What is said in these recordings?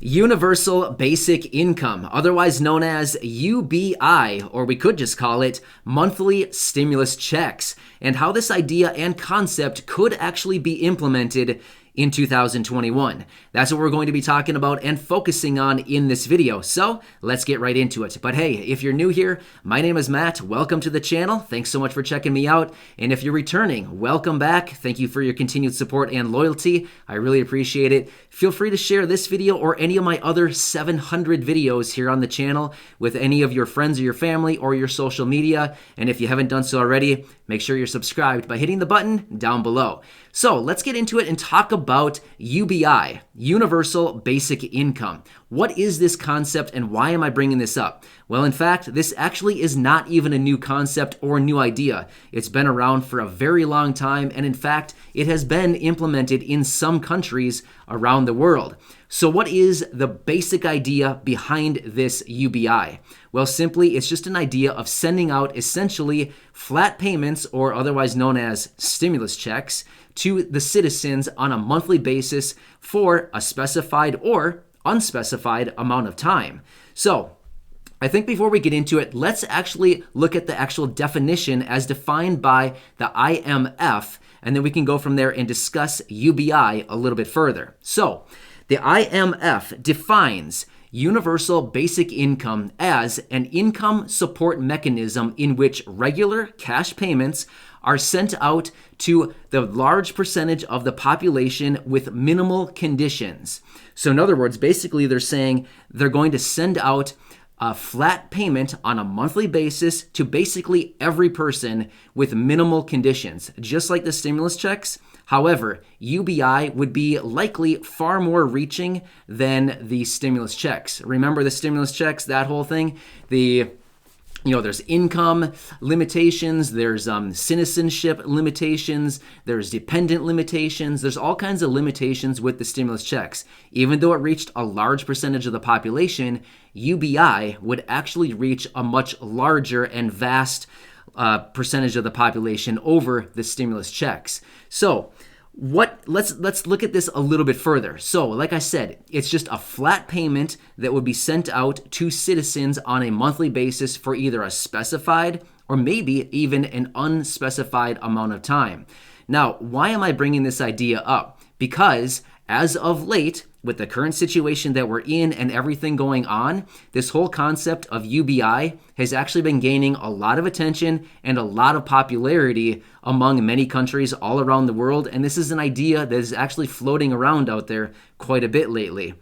Universal Basic Income, otherwise known as UBI, or we could just call it monthly stimulus checks, and how this idea and concept could actually be implemented in 2021. That's what we're going to be talking about and focusing on in this video. So let's get right into it. But hey, if you're new here, my name is Matt. Welcome to the channel. Thanks so much for checking me out. And if you're returning, welcome back. Thank you for your continued support and loyalty. I really appreciate it. Feel free to share this video or any of my other 700 videos here on the channel with any of your friends or your family or your social media. And if you haven't done so already, make sure you're subscribed by hitting the button down below. So let's get into it and talk about UBI, Universal Basic Income. What is this concept and why am I bringing this up? Well, in fact, this actually is not even a new concept or new idea. It's been around for a very long time, and in fact, it has been implemented in some countries around the world. So what is the basic idea behind this UBI? Well, simply, it's just an idea of sending out essentially flat payments, or otherwise known as stimulus checks, to the citizens on a monthly basis for a specified or unspecified amount of time. So I think before we get into it, let's actually look at the actual definition as defined by the IMF, and then we can go from there and discuss UBI a little bit further. So the IMF defines universal basic income as an income support mechanism in which regular cash payments are sent out to the large percentage of the population with minimal conditions. So in other words, basically they're saying they're going to send out a flat payment on a monthly basis to basically every person with minimal conditions, just like the stimulus checks. However, UBI would be likely far more reaching than the stimulus checks. Remember the stimulus checks, that whole thing? There's income limitations, there's citizenship limitations, there's dependent limitations, there's all kinds of limitations with the stimulus checks. Even though it reached a large percentage of the population, UBI would actually reach a much larger and vast percentage of the population over the stimulus checks. So let's look at this a little bit further. So like I said, it's just a flat payment that would be sent out to citizens on a monthly basis for either a specified or maybe even an unspecified amount of time. Now, why am I bringing this idea up? Because as of late, with the current situation that we're in and everything going on, this whole concept of UBI has actually been gaining a lot of attention and a lot of popularity among many countries all around the world. And this is an idea that is actually floating around out there quite a bit lately.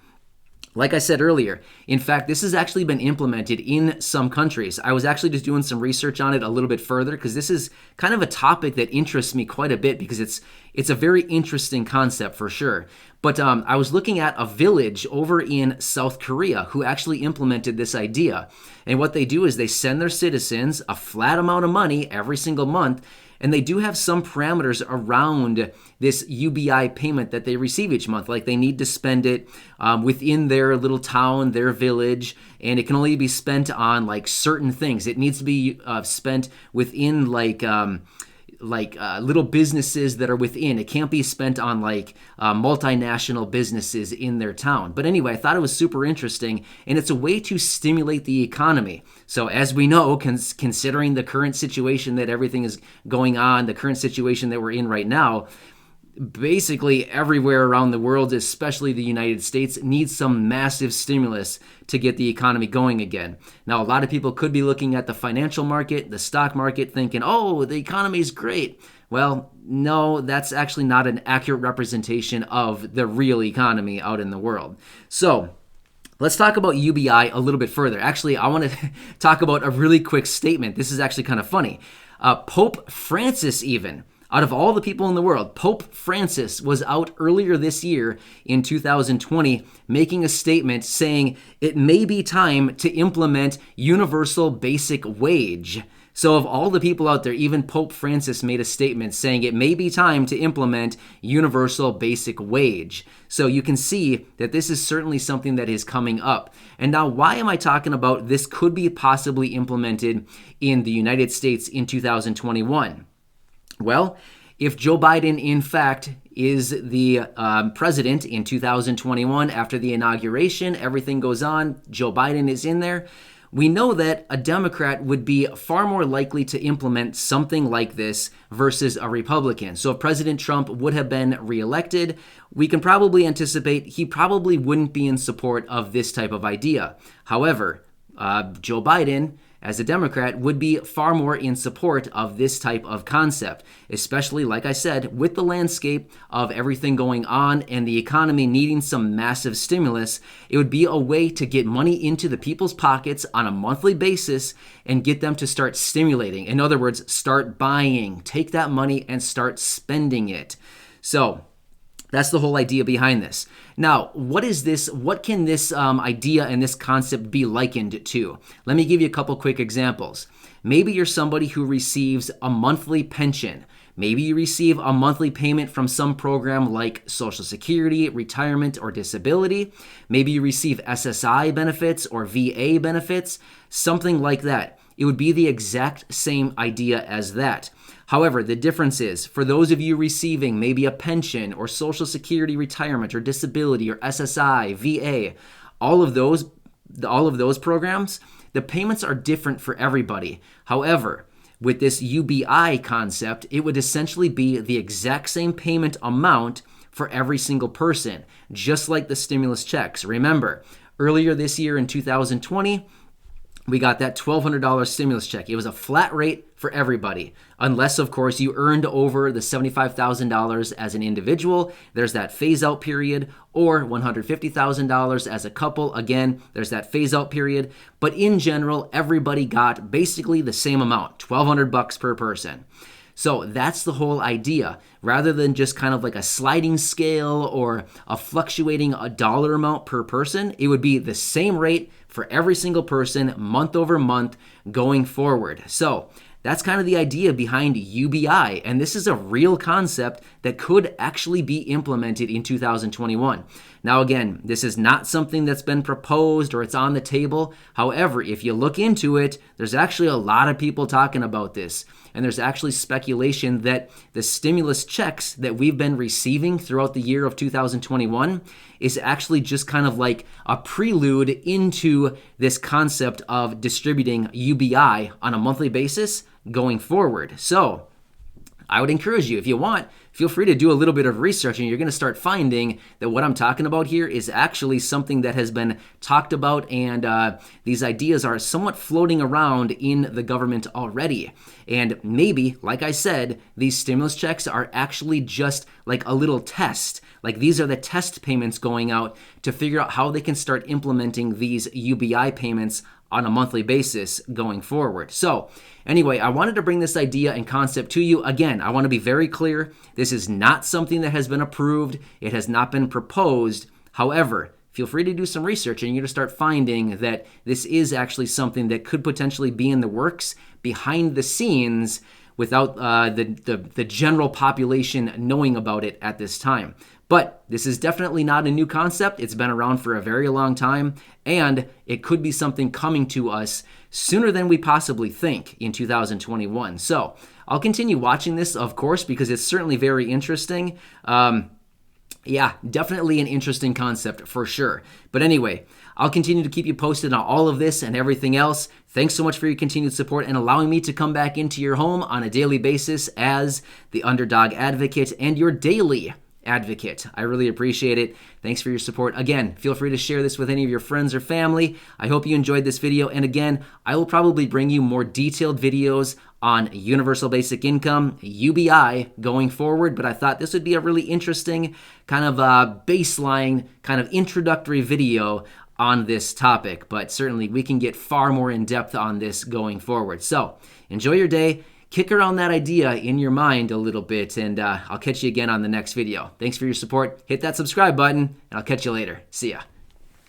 Like I said earlier, in fact, this has actually been implemented in some countries. I was actually just doing some research on it a little bit further because this is kind of a topic that interests me quite a bit because it's a very interesting concept for sure. But I was looking at a village over in South Korea who actually implemented this idea. And what they do is they send their citizens a flat amount of money every single month, and they do have some parameters around this UBI payment that they receive each month. Like they need to spend it within their little town, their village, and it can only be spent on like certain things. It needs to be spent within little businesses that are within. It can't be spent on multinational businesses in their town. But anyway, I thought it was super interesting, and it's a way to stimulate the economy. So as we know, considering the current situation that everything is going on, the current situation that we're in right now, basically everywhere around the world, especially the United States, needs some massive stimulus to get the economy going again. Now, a lot of people could be looking at the financial market, the stock market, thinking, oh, the economy is great. Well, no, that's actually not an accurate representation of the real economy out in the world. So let's talk about UBI a little bit further. Actually, I want to talk about a really quick statement. This is actually kind of funny. Pope Francis even, out of all the people in the world, Pope Francis was out earlier this year in 2020 making a statement saying it may be time to implement universal basic wage. So of all the people out there, even Pope Francis made a statement saying it may be time to implement universal basic wage. So you can see that this is certainly something that is coming up. And now why am I talking about this could be possibly implemented in the United States in 2021? Well, if Joe Biden, in fact, is the president in 2021 after the inauguration, everything goes on, Joe Biden is in there, we know that a Democrat would be far more likely to implement something like this versus a Republican. So if President Trump would have been reelected, we can probably anticipate he probably wouldn't be in support of this type of idea. However, Joe Biden, as a Democrat, would be far more in support of this type of concept, especially, like I said, with the landscape of everything going on and the economy needing some massive stimulus. It would be a way to get money into the people's pockets on a monthly basis and get them to start stimulating. In other words, start buying, take that money and start spending it. So that's the whole idea behind this. Now, what is this? What can this idea and this concept be likened to? Let me give you a couple quick examples. Maybe you're somebody who receives a monthly pension. Maybe you receive a monthly payment from some program like Social Security, retirement, or disability. Maybe you receive SSI benefits or VA benefits, something like that. It would be the exact same idea as that. However, the difference is, for those of you receiving maybe a pension or Social Security, retirement, or disability, or SSI, VA, all of those programs, the payments are different for everybody. However, with this UBI concept, it would essentially be the exact same payment amount for every single person, just like the stimulus checks. Remember, earlier this year in 2020, we got that $1,200 stimulus check. It was a flat rate for everybody, unless, of course, you earned over the $75,000 as an individual. There's that phase-out period, or $150,000 as a couple. Again, there's that phase-out period. But in general, everybody got basically the same amount, $1,200 per person. So that's the whole idea. Rather than just kind of like a sliding scale or a fluctuating a dollar amount per person, it would be the same rate for every single person month over month going forward. So that's kind of the idea behind UBI, and this is a real concept that could actually be implemented in 2021. Now again, this is not something that's been proposed or it's on the table. However, if you look into it, there's actually a lot of people talking about this, and there's actually speculation that the stimulus checks that we've been receiving throughout the year of 2021 is actually just kind of like a prelude into this concept of distributing UBI on a monthly basis going forward. So I would encourage you, if you want, feel free to do a little bit of research, and you're going to start finding that what I'm talking about here is actually something that has been talked about, and these ideas are somewhat floating around in the government already. And maybe, like I said, these stimulus checks are actually just like a little test. Like these are the test payments going out to figure out how they can start implementing these UBI payments on a monthly basis going forward. So anyway, I wanted to bring this idea and concept to you. Again, I want to be very clear. This is not something that has been approved. It has not been proposed. However, feel free to do some research, and you're going to start finding that this is actually something that could potentially be in the works behind the scenes without the general population knowing about it at this time. But this is definitely not a new concept. It's been around for a very long time, and it could be something coming to us sooner than we possibly think in 2021. So I'll continue watching this, of course, because it's certainly very interesting. Yeah, definitely an interesting concept for sure. But anyway, I'll continue to keep you posted on all of this and everything else. Thanks so much for your continued support and allowing me to come back into your home on a daily basis as the underdog advocate and your daily advocate. I really appreciate it. Thanks for your support. Again, feel free to share this with any of your friends or family. I hope you enjoyed this video. And again, I will probably bring you more detailed videos on universal basic income, UBI, going forward. But I thought this would be a really interesting kind of baseline, kind of introductory video on this topic. But certainly we can get far more in depth on this going forward. So enjoy your day. Kick around that idea in your mind a little bit, and I'll catch you again on the next video. Thanks for your support. Hit that subscribe button, and I'll catch you later. See ya.